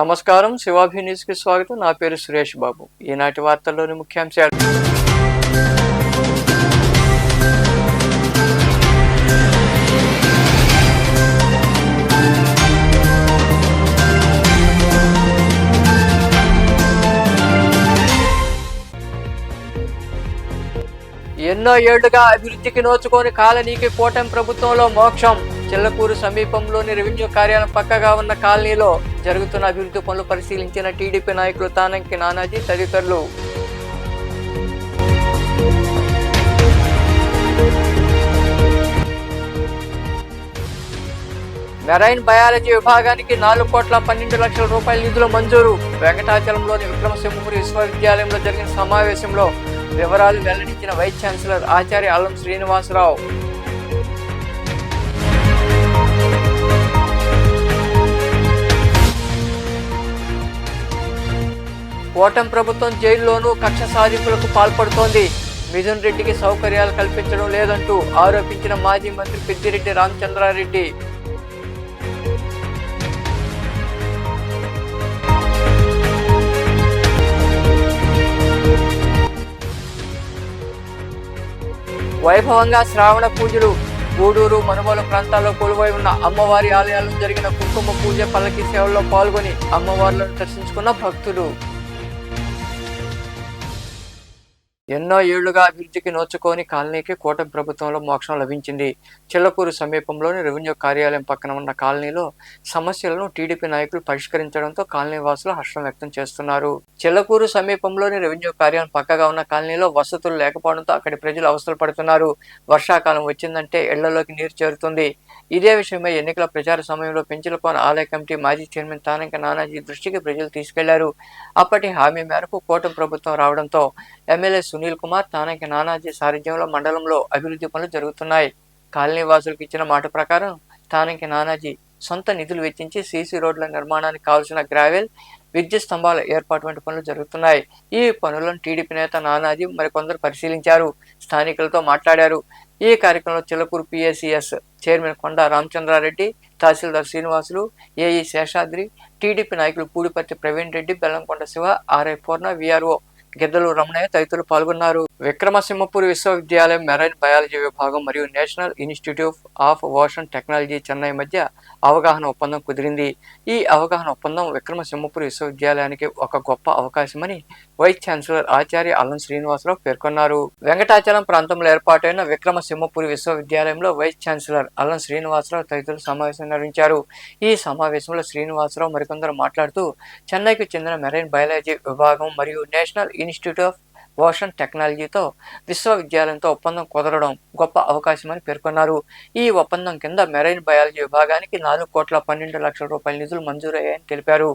నమస్కారం, శివాభి న్యూస్ కి స్వాగతం. నా పేరు సురేష్ బాబు. ఈనాటి వార్తల్లోని ముఖ్యాంశాలు. ఎన్నో ఏళ్లుగా అభివృద్ధికి నోచుకొని కాలనీకి కూటమి ప్రభుత్వంలో మోక్షం. చిల్లకూరు సమీపంలోని రెవెన్యూ కార్యాలయం పక్కగా ఉన్న కాలనీలో జరుగుతున్న అభివృద్ధి పనులు పరిశీలించిన టీడీపీ నాయకులు తానంకి నానాజీ తదితరులు. మెరైన్ బయాలజీ విభాగానికి 4,12,00,000 రూపాయల నిధులు మంజూరు. వెంకటాచలంలోని విక్రమసింహపురి విశ్వవిద్యాలయంలో జరిగిన సమావేశంలో వివరాలు వెల్లడించిన వైస్ ఛాన్సలర్ ఆచార్య అల్లం శ్రీనివాసరావు. కూటమి ప్రభుత్వం జైల్లోనూ కక్ష సాధింపులకు పాల్పడుతోంది. మిథున్ రెడ్డికి సౌకర్యాలు కల్పించడం లేదంటూ ఆరోపించిన మాజీ మంత్రి పెద్దిరెడ్డి రామచంద్రారెడ్డి. వైభవంగా శ్రావణ పూజలు. గూడూరు, మనుమల ప్రాంతాల్లో కొలువై ఉన్న అమ్మవారి ఆలయాల్లో జరిగిన కుంకుమ పూజ, పల్లకి సేవల్లో పాల్గొని అమ్మవార్లను దర్శించుకున్న భక్తులు. ఎన్నో ఏళ్లుగా అభివృద్ధికి నోచుకొని కాలనీకి కూటమి ప్రభుత్వంలో మోక్షం లభించింది. చిల్లకూరు సమీపంలోని రెవెన్యూ కార్యాలయం పక్కన ఉన్న కాలనీలో సమస్యలను టీడీపీ నాయకులు పరిష్కరించడంతో కాలనీ వాసులు హర్షం వ్యక్తం చేస్తున్నారు. చిల్లకూరు సమీపంలోని రెవెన్యూ కార్యాలయం పక్కగా ఉన్న కాలనీలో వసతులు లేకపోవడంతో అక్కడి ప్రజలు అవస్థలు పడుతున్నారు. వర్షాకాలం వచ్చిందంటే ఇళ్లలోకి నీరు చేరుతుంది. ఇదే విషయమై ఎన్నికల ప్రచార సమయంలో పెంచిలకోన ఆలయ కమిటీ మాజీ చైర్మన్ తానంకి నానాజీ దృష్టికి ప్రజలు తీసుకెళ్లారు. అప్పటి హామీ మేరకు కూటమి ప్రభుత్వం రావడంతో ఎమ్మెల్యే సునీల్ కుమార్, తానంకి నానాజీ సారథ్యంలో మండలంలో అభివృద్ధి పనులు జరుగుతున్నాయి. కాలనీ వాసులకు ఇచ్చిన మాట ప్రకారం తానంకి నానాజీ సొంత నిధులు వెచ్చించి సీసీ రోడ్ల నిర్మాణానికి కావాల్సిన గ్రావెల్, విద్యుత్ స్తంభాల ఏర్పాటు వంటి పనులు జరుగుతున్నాయి. ఈ పనులను టీడీపీ నేత నానాజీ మరికొందరు పరిశీలించారు, స్థానికులతో మాట్లాడారు. ఈ కార్యక్రమంలో చిల్లకూరు పిఎసిఎస్ చైర్మన్ కొండా రామచంద్రారెడ్డి, తహసీల్దార్ శ్రీనివాసులు, ఏఈ శేషాద్రి, టీడీపీ నాయకులు పూడిపర్తి ప్రవీణ్ రెడ్డి, బెల్లంకొండ శివ, ఆర్ఐ పూర్ణ, విఆర్ఓ గిద్దలు రమణయ్య తదితరులు పాల్గొన్నారు. విక్రమసింహపురి విశ్వవిద్యాలయం మెరైన్ బయాలజీ విభాగం మరియు national institute of ocean technology Chennai మధ్య అవగాహన ఒప్పందం కుదిరింది. ఈ అవగాహన ఒప్పందం విక్రమసింహపురి విశ్వవిద్యాలయానికి ఒక గొప్ప అవకాశమని వైస్ ఛాన్సలర్ ఆచార్య అల్లం శ్రీనివాసరావు పేర్కొన్నారు. వెంకటాచలం ప్రాంతంలో ఏర్పాటైన విక్రమసింహపురి విశ్వవిద్యాలయంలో వైస్ ఛాన్సలర్ అల్లం శ్రీనివాసరావు తదితరులు సమావేశం నిర్వహించారు. ఈ సమావేశంలో శ్రీనివాసరావు మరికొందరు మాట్లాడుతూ చెన్నైకి చెందిన మెరైన్ బయాలజీ విభాగం మరియు నేషనల్ ఇన్స్టిట్యూట్ ఆఫ్ ఓషన్ టెక్నాలజీతో విశ్వవిద్యాలయంతో ఒప్పందం కుదరడం గొప్ప అవకాశమని పేర్కొన్నారు. ఈ ఒప్పందం కింద మెరైన్ బయాలజీ విభాగానికి 4,12,00,000 రూపాయల నిధులు మంజూరయ్యాయని తెలిపారు.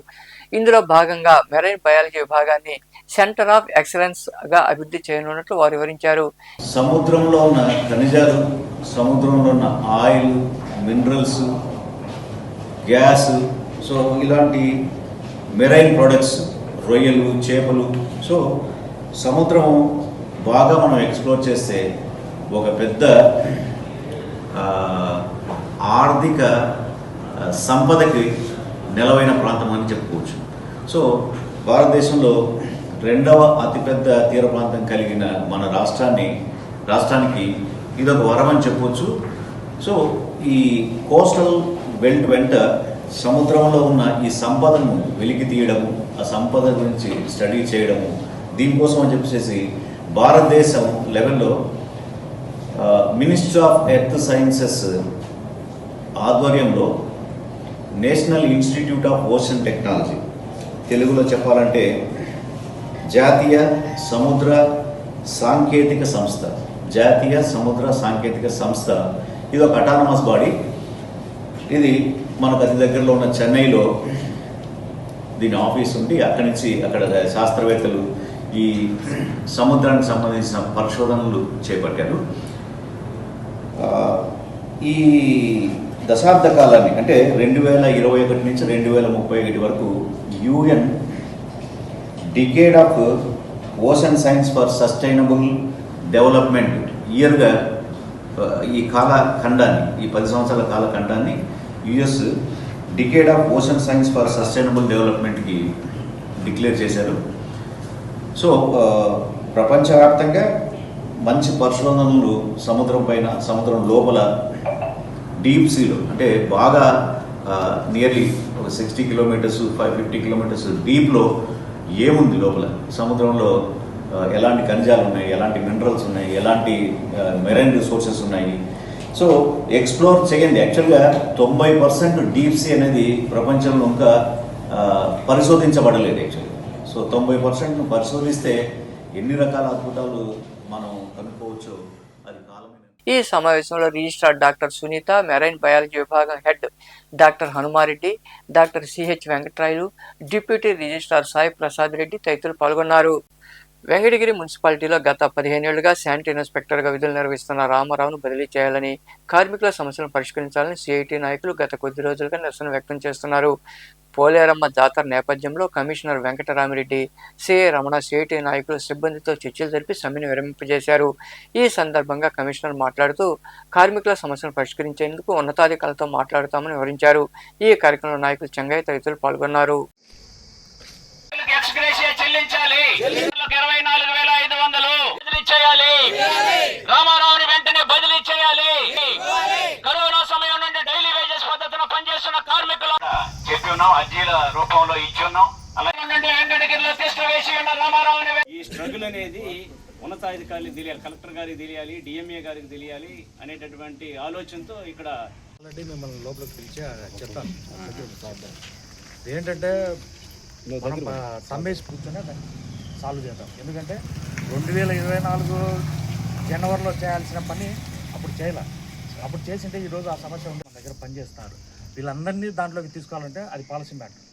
ఇందులో భాగంగా మెరైన్ బయాలజీ విభాగాన్ని సెంటర్ ఆఫ్ ఎక్సలెన్స్ గా అభివృద్ధి చేయనున్నట్లు వారు వివరించారు. సముద్రంలో ఉన్న ఖనిజాలు, సముద్రంలో ఉన్న ఆయిల్, మినరల్స్, గ్యాస్, సో ఇలాంటి మెరైన్ ప్రొడక్ట్స్, రొయ్యలు, చేపలు, సో సముద్రం బాగా మనం ఎక్స్ప్లోర్ చేస్తే ఒక పెద్ద ఆర్థిక సంపదకి నెలవైన ప్రాంతం అని చెప్పుకోవచ్చు. సో భారతదేశంలో 2వ అతిపెద్ద తీర ప్రాంతం కలిగిన మన రాష్ట్రానికి ఇదొక వరం అని చెప్పవచ్చు. సో ఈ కోస్టల్ బెల్ట్ వెంట సముద్రంలో ఉన్న ఈ సంపదను వెలికి తీయడము, ఆ సంపద గురించి స్టడీ చేయడము, దీనికోసం అని చెప్పేసి భారతదేశం లెవెల్లో మినిస్ట్రీ ఆఫ్ ఎర్త్ సైన్సెస్ ఆధ్వర్యంలో national institute of ocean technology, తెలుగులో చెప్పాలంటే జాతీయ సముద్ర సాంకేతిక సంస్థ, ఇది ఒక అటానమస్ బాడీ. ఇది మనకు అతి దగ్గరలో ఉన్న చెన్నైలో దీని ఆఫీస్ ఉండి అక్కడ శాస్త్రవేత్తలు ఈ సముద్రానికి సంబంధించిన పరిశోధనలు చేపట్టారు. ఈ దశాబ్ద కాలాన్ని అంటే 2021 నుంచి 2031 వరకు UN decade of ocean science for sustainable development ఇయర్గా ఈ కాలఖండాన్ని, ఈ 10 సంవత్సరాల కాలఖండాన్ని US decade of ocean science for sustainable డెవలప్మెంట్కి డిక్లేర్ చేశారు. సో ప్రపంచవ్యాప్తంగా మంచి పరిశోధనలు సముద్రం పైన, సముద్రం లోపల, డీప్ సీలో అంటే బాగా నియర్లీ ఒక 60 కిలోమీటర్స్ 50 కిలోమీటర్స్ డీప్లో ఏముంది లోపల, సముద్రంలో ఎలాంటి ఖనిజాలు ఉన్నాయి, ఎలాంటి మినరల్స్ ఉన్నాయి, ఎలాంటి మెరైన్ రిసోర్సెస్ ఉన్నాయి. సో ఎక్స్ప్లోర్ చేయండి. యాక్చువల్గా 90% డీప్ సీ అనేది ప్రపంచంలో ఇంకా పరిశోధించబడలేదు యాక్చువల్గా. సో 90% పరిశోధిస్తే ఎన్ని రకాల అద్భుతాలు మనం కనుక్కోవచ్చు. అది కాలమే. ఈ సమావేశంలో registrar doctor Sunitha, marine biology విభాగం head doctor Hanumareddy, doctor CH Venkatrayalu, deputy registrar Sai Prasad Reddy తదితరులు పాల్గొన్నారు. వెంకటగిరి మున్సిపాలిటీలో గత 15 ఏళ్లుగా శానిటరీ ఇన్స్పెక్టర్గా విధులు నిర్వహిస్తున్న రామారావును బదిలీ చేయాలని, కార్మికుల సమస్యలను పరిష్కరించాలని సిఐటి నాయకులు గత కొద్ది రోజులుగా నిరసన వ్యక్తం చేస్తున్నారు. పోలేరమ్మ జాతర నేపథ్యంలో commissioner Venkataramireddy, CI Ramana CITU నాయకులు సిబ్బందితో చర్చలు జరిపి సమ్మెను విరమింపజేశారు. ఈ సందర్భంగా కమిషనర్ మాట్లాడుతూ కార్మికుల సమస్యలను పరిష్కరించేందుకు ఉన్నతాధికారులతో మాట్లాడుతామని వివరించారు. ఈ కార్యక్రమంలో నాయకులు చెంగయ్య తదితరులు పాల్గొన్నారు. రామారావుని వెంటనే బదిలీ చేయాలి. కరోనా సమయం నుండి డైలీ వేజెస్ పద్ధతిలో పనిచేస్తున్న కార్మికులు చెప్పి ఉన్నాం, అర్జీల రూపంలో ఇచ్చున్నాం. అలాగే వెంకటగిరిలో తీసుకువేసి ఉన్న రామారావుని ఈ స్ట్రగుల్ అనేది ఉన్నతాధికారులకు తెలియాలి, కలెక్టర్ గారికి తెలియాలి, డిఎంఏ గారికి తెలియాలి అనేటటువంటి ఆలోచనతో ఇక్కడ ఆల్రెడీ మిమ్మల్ని లోపలికి పిలిచి చెప్తాను. ఏంటంటే మనం సమ్మేసి కూర్చొని దాన్ని సాల్వ్ చేద్దాం. ఎందుకంటే 2024 జనవరిలో చేయాల్సిన పని అప్పుడు చేయాలి. అప్పుడు చేసింటే ఈరోజు ఆ సమస్య ఉంటే మన దగ్గర పనిచేస్తున్నారు. వీళ్ళందరినీ దాంట్లోకి తీసుకోవాలంటే అది పాలసీ మ్యాటర్.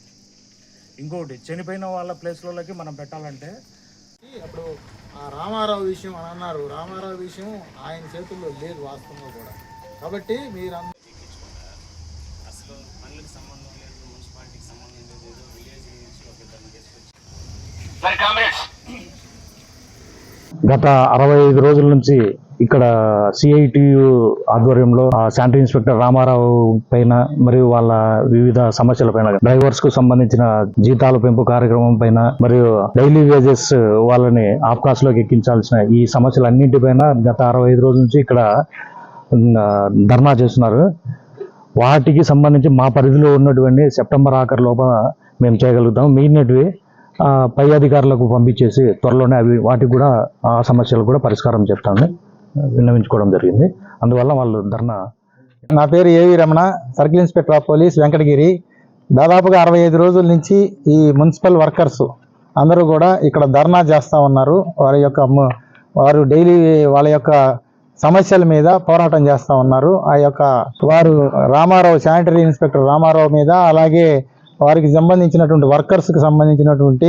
ఇంకొకటి చనిపోయిన వాళ్ళ ప్లేస్లలోకి మనం పెట్టాలంటే అప్పుడు ఆ రామారావు విషయం అని అన్నారు. రామారావు విషయం ఆయన చేతుల్లో లేదు వాస్తవంగా కూడా. కాబట్టి మీరు అసలు పనులకు సంబంధం లేదు, మున్సిపాలిటీకి సంబంధం లేదు, ఏదో విలేజ్ నుంచి ఒక ఇద్దరిని తీసుకొచ్చి గత 65 రోజుల నుంచి ఇక్కడ సిఐటియు ఆధ్వర్యంలో శానిటరీ ఇన్స్పెక్టర్ రామారావు పైన మరియు వాళ్ళ వివిధ సమస్యల పైన, డ్రైవర్స్ కు సంబంధించిన జీతాల పెంపు కార్యక్రమం పైన మరియు డైలీ వేజెస్ వాళ్ళని ఆఫ్కాస్ లోకి ఎక్కించాల్సిన ఈ సమస్యలన్నింటిపైన గత 65 రోజుల నుంచి ఇక్కడ ధర్నా చేస్తున్నారు. వాటికి సంబంధించి మా పరిధిలో ఉన్నటువంటి సెప్టెంబర్ ఆఖరు లోపల మేము చేయగలుగుతాం. మిగిలినవి పై అధికారులకు పంపించేసి త్వరలోనే వాటికి కూడా ఆ సమస్యలు కూడా పరిష్కారం చెప్తామని విన్నవించుకోవడం జరిగింది. అందువల్ల వాళ్ళు ధర్నా. నా పేరు ఏవి Ramana, circle inspector of police Venkatagiri. దాదాపుగా 65 రోజుల నుంచి ఈ మున్సిపల్ వర్కర్స్ అందరూ కూడా ఇక్కడ ధర్నా చేస్తూ ఉన్నారు. వారు డైలీ వాళ్ళ యొక్క సమస్యల మీద పోరాటం చేస్తూ ఉన్నారు. వారు రామారావు, శానిటరీ ఇన్స్పెక్టర్ రామారావు మీద, అలాగే వారికి సంబంధించినటువంటి వర్కర్స్కి సంబంధించినటువంటి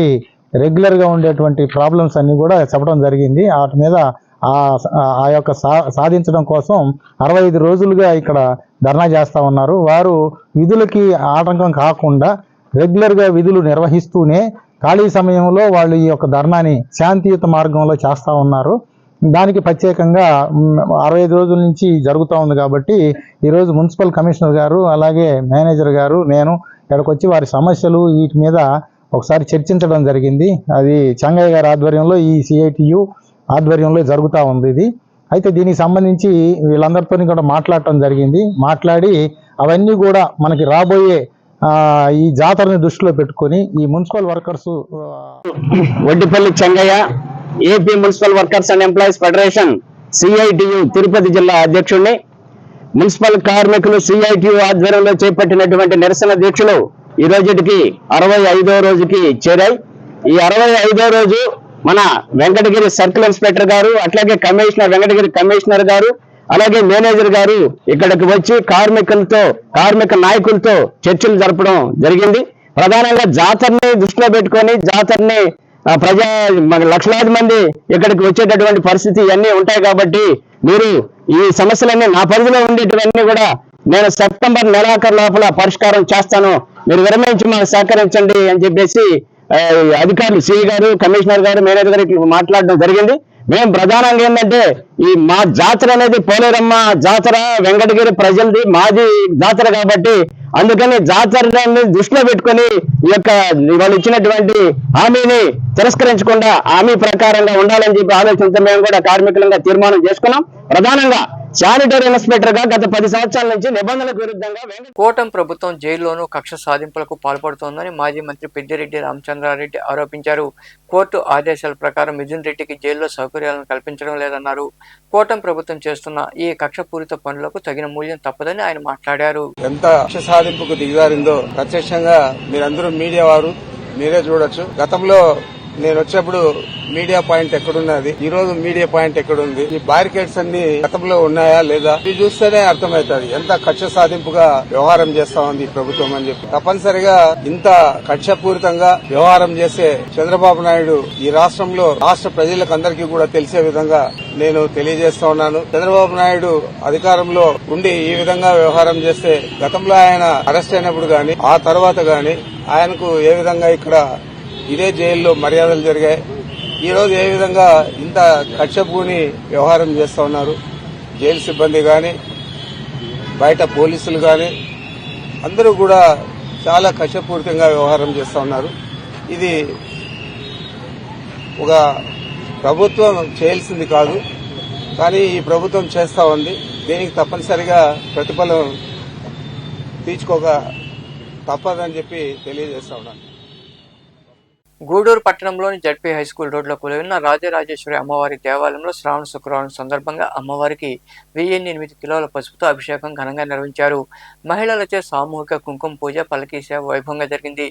రెగ్యులర్గా ఉండేటువంటి ప్రాబ్లమ్స్ అన్నీ కూడా చెప్పడం జరిగింది. వాటి మీద ఆ యొక్క సాధించడం కోసం 65 రోజులుగా ఇక్కడ ధర్నా చేస్తూ ఉన్నారు. వారు విధులకి ఆటంకం కాకుండా రెగ్యులర్గా విధులు నిర్వహిస్తూనే ఖాళీ సమయంలో వాళ్ళు ఈ యొక్క ధర్నాని శాంతియుత మార్గంలో చేస్తూ ఉన్నారు. దానికి ప్రత్యేకంగా 65 రోజుల నుంచి జరుగుతూ ఉంది. కాబట్టి ఈరోజు మున్సిపల్ కమిషనర్ గారు, అలాగే మేనేజర్ గారు, నేను ఇక్కడికి వచ్చి వారి సమస్యలు వీటి మీద ఒకసారి చర్చించడం జరిగింది. అది చెంగయ్య గారి ఆధ్వర్యంలో, ఈ సిఐటియు ఆధ్వర్యంలో జరుగుతూ ఉంది ఇది. అయితే దీనికి సంబంధించి వీళ్ళందరితో కూడా మాట్లాడటం జరిగింది. మాట్లాడి అవన్నీ కూడా మనకి రాబోయే ఈ జాతరని దృష్టిలో పెట్టుకొని ఈ municipal workers, Vaddipalli Chengaiah, AP municipal workers and employees federation CITU Tirupati జిల్లా అధ్యక్షుడిని. మున్సిపల్ కార్మికులు సిఐటియు ఆధ్వర్యంలో చేపట్టినటువంటి నిరసన దీక్షలు ఈ రోజుకి 65వ రోజుకి చేరాయి. ఈ 65వ రోజు మన వెంకటగిరి సర్కిల్ ఇన్స్పెక్టర్ గారు, అట్లాగే వెంకటగిరి కమిషనర్ గారు, అలాగే మేనేజర్ గారు ఇక్కడికి వచ్చి కార్మిక నాయకులతో చర్చలు జరపడం జరిగింది. ప్రధానంగా జాతరని దృష్టిలో పెట్టుకొని, జాతరని లక్షలాది మంది ఇక్కడికి వచ్చేటటువంటి పరిస్థితి ఇవన్నీ ఉంటాయి. కాబట్టి మీరు ఈ సమస్యలన్నీ నా పరిధిలో ఉండేటివన్నీ కూడా నేను సెప్టెంబర్ నెలాఖరు లోపల పరిష్కారం చేస్తాను, మీరు విరమించి మాకు సహకరించండి అని చెప్పేసి అధికారులు సిఐ గారు, కమిషనర్ గారు, మేనేజర్ గారు మాట్లాడడం జరిగింది. మేము ప్రధానంగా ఏంటంటే ఈ మా జాతర అనేది పోలేరమ్మ జాతర, వెంకటగిరి ప్రజలది, మాది జాతర కాబట్టి అందుకని జాతరని దృష్టిలో పెట్టుకొని ఈ యొక్క వాళ్ళు ఇచ్చినటువంటి హామీని తిరస్కరించకుండా హామీ ప్రకారంగా ఉండాలని చెప్పి ఆలోచనతో మేము కూడా కార్మికులంగా తీర్మానం చేసుకున్నాం. ప్రధానంగా శానిటరీ ఇన్స్పెక్టర్ గా గత 10 సంవత్సరాల నుంచి నిబంధనలకు విరుద్ధంగా కూటమి ప్రభుత్వం జైల్లోనూ కక్ష సాధింపులకు పాల్పడుతోందని మాజీ మంత్రి పెద్దిరెడ్డి రామచంద్రారెడ్డి ఆరోపించారు. కోర్టు ఆదేశాల ప్రకారం మిథున్ రెడ్డికి జైల్లో సౌకర్యాలను కల్పించడం లేదన్నారు. కూటమి ప్రభుత్వం చేస్తున్న ఈ కక్షపూరిత పనులకు తగిన మూల్యం తప్పదని ఆయన మాట్లాడారు. ఎంత కక్ష సాధింపుకు దిగజారిందో ప్రత్యక్షంగా మీరందరూ మీడియా వారు మీరే చూడొచ్చు. గతంలో నేను వచ్చేప్పుడు మీడియా పాయింట్ ఎక్కడున్నది, ఈ రోజు మీడియా పాయింట్ ఎక్కడుంది, ఈ బారికేడ్స్ అన్ని గతంలో ఉన్నాయా లేదా, ఇది చూస్తేనే అర్థమవుతుంది ఎంత కక్ష సాధింపుగా వ్యవహారం చేస్తా ఉంది ఈ ప్రభుత్వం అని చెప్పి. తప్పనిసరిగా ఇంత కక్షపూరితంగా వ్యవహారం చేసే చంద్రబాబు నాయుడు ఈ రాష్ట్రంలో రాష్ట్ర ప్రజలకు అందరికీ కూడా తెలిసే విధంగా నేను తెలియజేస్తా ఉన్నాను. చంద్రబాబు నాయుడు అధికారంలో ఉండి ఈ విధంగా వ్యవహారం చేస్తే గతంలో ఆయన అరెస్ట్ అయినప్పుడు గాని ఆ తర్వాత గాని ఆయనకు ఏ విధంగా ఇక్కడ ఇదే జైల్లో మర్యాదలు జరిగాయి, ఈ రోజు ఏ విధంగా ఇంత కక్షపూని వ్యవహారం చేస్తా ఉన్నారు. జైలు సిబ్బంది గాని బయట పోలీసులు గాని అందరూ కూడా చాలా కక్షపూరితంగా వ్యవహారం చేస్తా ఉన్నారు. ఇది ఒక ప్రభుత్వం చేయాల్సింది కాదు, కానీ ఈ ప్రభుత్వం చేస్తా ఉంది. దీనికి తప్పనిసరిగా ప్రతిఫలం తీర్చుకోక తప్పదని చెప్పి తెలియజేస్తా ఉన్నాను. గూడూరు పట్టణంలోని జడ్పీ హైస్కూల్ రోడ్లో కొలువున్న రాజరాజేశ్వరి అమ్మవారి దేవాలయంలో శ్రావణ శుక్రవారం సందర్భంగా అమ్మవారికి 1008 కిలోల పసుపుతో అభిషేకం ఘనంగా నిర్వహించారు. మహిళలచే సామూహిక కుంకుమ పూజ, పల్లకీ సేవ వైభవంగా జరిగింది.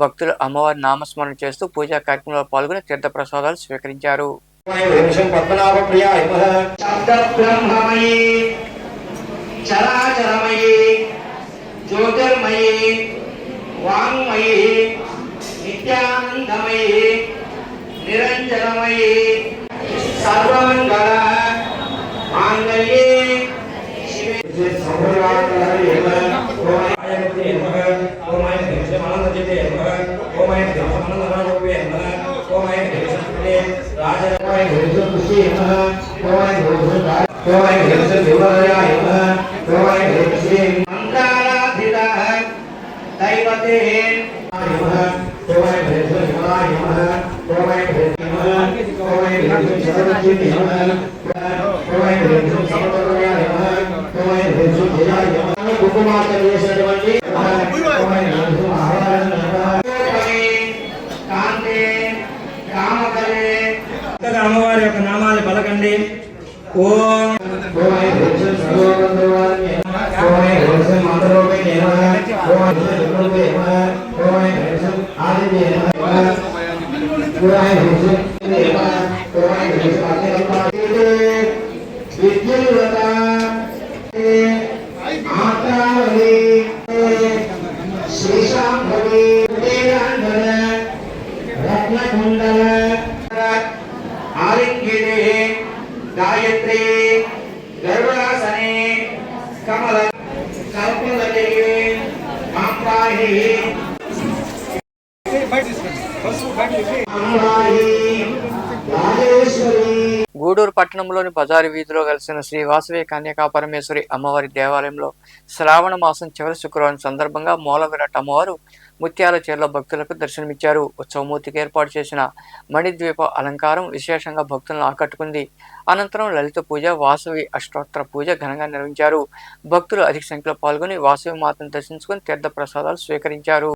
భక్తులు అమ్మవారి నామస్మరణ చేస్తూ పూజా కార్యక్రమంలో పాల్గొని తీర్థ ప్రసాదాలు స్వీకరించారు. నిత్యానందమయీ నిరంజనమయీ సర్వమంగళ మాంగళ్యే శివే సౌభాగ్యే దైవతే అమ్మవారి యొక్క నామాలు పలకండి. ఓం గాయత్రి గర్భాసనే కమల కల్పలతే మాంపాహి గూడూరు పట్టణంలోని బజారు వీధిలో కలిసిన శ్రీ వాసవి కన్యకా పరమేశ్వరి అమ్మవారి దేవాలయంలో శ్రావణ మాసం చివరి శుక్రవారం సందర్భంగా మూలవిరాట్ అమ్మవారు ముత్యాల చీరలో భక్తులకు దర్శనమిచ్చారు. ఉత్సవమూర్తికి ఏర్పాటు చేసిన మణిద్వీప అలంకారం విశేషంగా భక్తులను ఆకట్టుకుంది. అనంతరం లలిత పూజ, వాసవి అష్టోత్తర పూజ ఘనంగా నిర్వహించారు. భక్తులు అధిక సంఖ్యలో పాల్గొని వాసవి మాతను దర్శించుకుని తీర్థ ప్రసాదాలు స్వీకరించారు.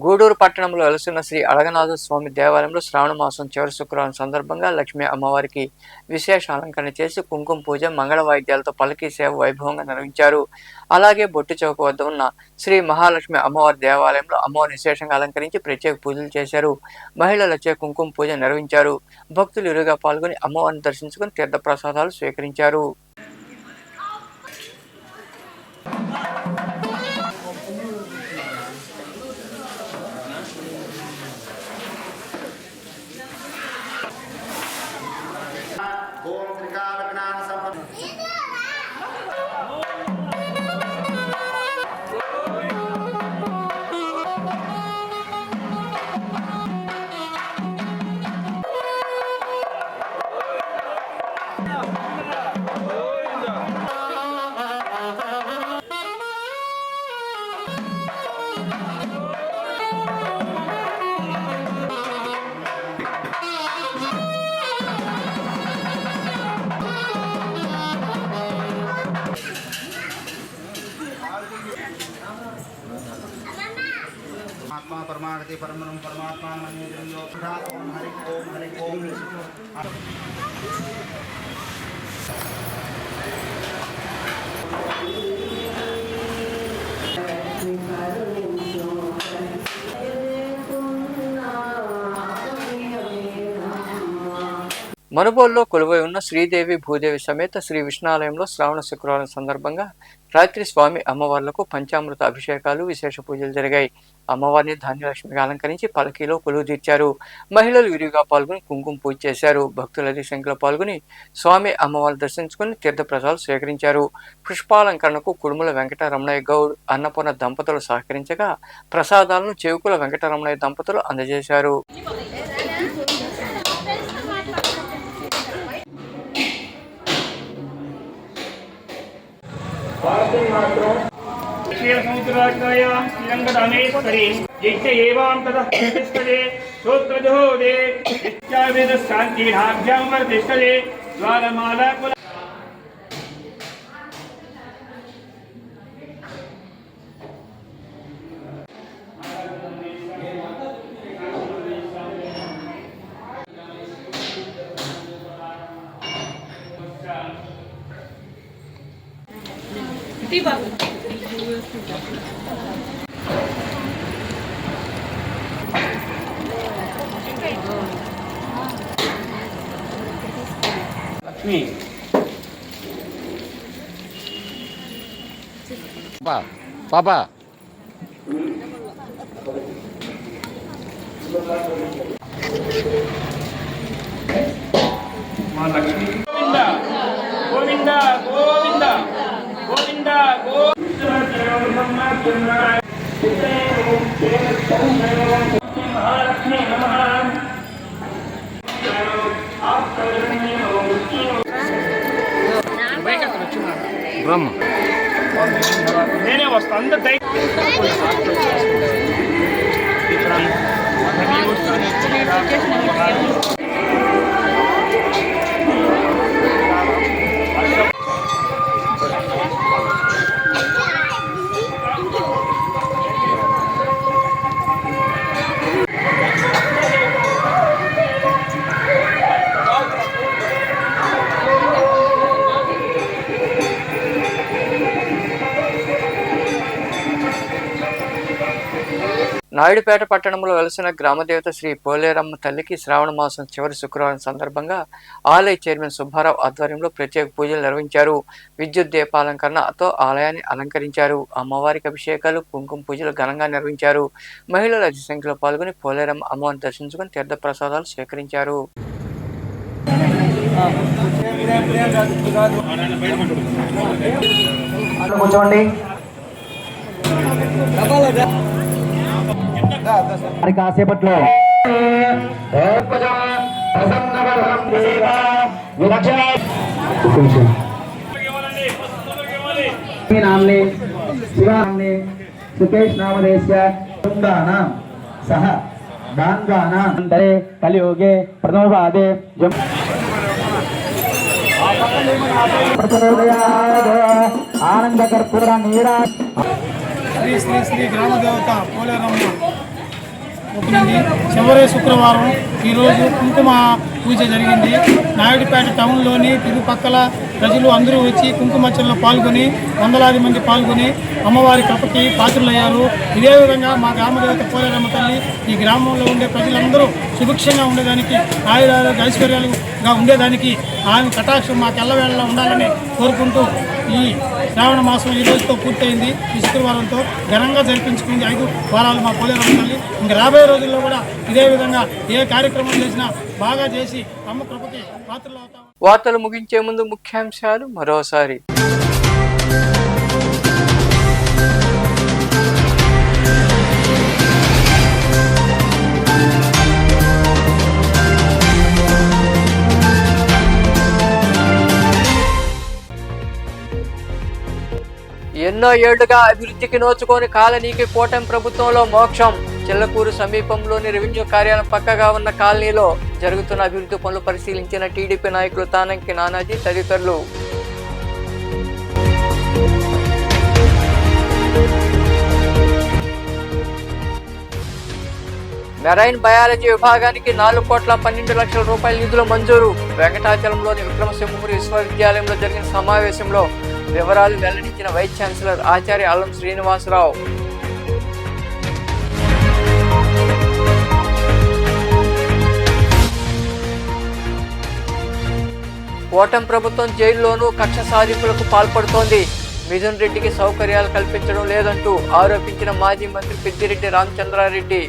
గూడూరు పట్టణంలో వెలుస్తున్న శ్రీ అడగనాథ స్వామి దేవాలయంలో శ్రావణ మాసం చివరి శుక్రవారం సందర్భంగా లక్ష్మీ అమ్మవారికి విశేష అలంకరణ చేసి కుంకుమ పూజ, మంగళ వాయిద్యాలతో పల్లకీ సేవ వైభవంగా నిర్వహించారు. అలాగే బొట్టు చౌక వద్ద ఉన్న శ్రీ మహాలక్ష్మి అమ్మవారి దేవాలయంలో అమ్మవారిని విశేషంగా అలంకరించి ప్రత్యేక పూజలు చేశారు. మహిళలచే కుంకుమ పూజ నిర్వహించారు. భక్తులు ఇరుగా పాల్గొని అమ్మవారిని దర్శించుకుని తీర్థ ప్రసాదాలు స్వీకరించారు. आत्मा परमार्थि परमं परमात्मा मन्ये ओम हरि ओम మనుబోలులో కొలువై ఉన్న శ్రీదేవి భూదేవి సమేత శ్రీ విష్ణాలయంలో శ్రావణ శుక్రవారం సందర్భంగా రాత్రి స్వామి అమ్మవార్లకు పంచామృత అభిషేకాలు, విశేష పూజలు జరిగాయి. అమ్మవారిని ధాన్యలక్ష్మిగా అలంకరించి పలకీలో కొలువు తీర్చారు. మహిళలు విరివిగా పాల్గొని కుంకుమ పూజ చేశారు. భక్తులు అధిక సంఖ్యలో పాల్గొని స్వామి అమ్మవారిని దర్శించుకుని తీర్థప్రసాదాలు స్వీకరించారు. పుష్పాలంకరణకు కుడుముల వెంకటరమణయ్య గౌడ్, అన్నపూర్ణ దంపతులు సహకరించగా ప్రసాదాలను చెవుకుల వెంకటరమణయ్య దంపతులు అందజేశారు. లక్ష్మి పాపా మా లక్ష్మి గోవింద గోవింద గోవింద గోవింద మహాలక్ష్మి నమః. బ్రహ్మ నేనే వస్తా అందరు నాయుడుపేట పట్టణంలో వెలసిన గ్రామదేవత శ్రీ పోలేరమ్మ తల్లికి శ్రావణ మాసం చివరి శుక్రవారం సందర్భంగా ఆలయ చైర్మన్ సుబ్బారావు ఆధ్వర్యంలో ప్రత్యేక పూజలు నిర్వహించారు. విద్యుత్ దీపాలంకరణతో ఆలయాన్ని అలంకరించారు. అమ్మవారికి అభిషేకాలు, కుంకుమ పూజలు ఘనంగా నిర్వహించారు. మహిళలు అధిక సంఖ్యలో పాల్గొని పోలేరమ్మ అమ్మవారిని దర్శించుకుని తీర్థ ప్రసాదాలు స్వీకరించారు. మరి కాసేపట్లో నామ్ని శివాన్ని సుకేష్ నామదేశ్య వృందానాం సహ దాంగానాం అంతరే కలియుగే ప్రథమపాదే ఆనంద కర్పూర నీరా శ్రీ శ్రీ శ్రీ గ్రామదేవత పోలేరమ్మ ఓపెనింది. చివరి శుక్రవారం ఈరోజు కుంకుమ పూజ జరిగింది. నాయుడుపేట టౌన్లోని తిరుపక్కల ప్రజలు అందరూ వచ్చి కుంకుమార్చనలో పాల్గొని వందలాది మంది పాల్గొని అమ్మవారి కృపకి పాత్రులయ్యారు. ఇదే విధంగా మా గ్రామదేవత పోలేరమ్మ తల్లి ఈ గ్రామంలో ఉండే ప్రజలందరూ సుభిక్షంగా ఉండేదానికి, ఆయురారోగ్య ఐశ్వర్యాలుగా ఉండేదానికి ఆమె కటాక్షం మాకు ఎల్లవేళలా ఉండాలని కోరుకుంటూ ఈ శ్రావణ మాసం ఈ రోజుతో పూర్తయింది. ఈ శుక్రవారంతో ఘనంగా జరిపించుకుంది 5 వారాలు మా పోలేరమ్మ తల్లి. ఇంకా రాబోయే రోజుల్లో కూడా ఇదే విధంగా ఏ కార్యక్రమం చేసినా బాగా చేసి అమ్మ కృపకి పాత్రలు అవుతాం. వార్తలు ముగించే ముందు ముఖ్యాంశాలు మరోసారి. ఎన్నో ఏళ్లుగా అభివృద్ధికి నోచుకొని కాలనీకి కూటమి ప్రభుత్వంలో మోక్షం. చిల్లకూరు సమీపంలోని రెవెన్యూ కార్యాలయం పక్కగా ఉన్న కాలనీలో జరుగుతున్న అభివృద్ధి పనులు పరిశీలించిన టీడీపీ నాయకులు తానంకి నానాజీ తదితరులు. మెరైన్ బయాలజీ విభాగానికి 4,12,00,000 రూపాయల నిధులు మంజూరు. వెంకటాచలంలోని విక్రమసింహపురి విశ్వవిద్యాలయంలో జరిగిన సమావేశంలో వివరాలు వెల్లడించిన వైస్ ఛాన్సలర్ ఆచార్య అల్లం శ్రీనివాసరావు. కూటమి ప్రభుత్వం జైల్లోనూ కక్ష సాధింపులకు పాల్పడుతోంది. మిథున్ రెడ్డికి సౌకర్యాలు కల్పించడం లేదంటూ ఆరోపించిన మాజీ మంత్రి పెద్దిరెడ్డి రామచంద్రారెడ్డి.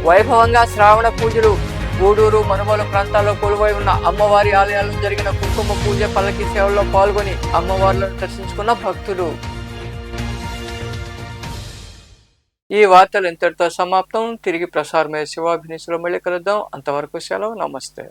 వైభవంగా శ్రావణ పూజలు. గూడూరు, మనుగోలు ప్రాంతాల్లో కొలువై ఉన్న అమ్మవారి ఆలయాల్లో జరిగిన కుంకుమ పూజ పల్లకి సేవల్లో పాల్గొని అమ్మవార్లను దర్శించుకున్న భక్తులు. ఈ వార్తలు ఇంతటితో సమాప్తం. తిరిగి ప్రసారమయ్యే శివాభినిసులో మళ్ళీ కలుద్దాం. అంతవరకు సెలవు. నమస్తే.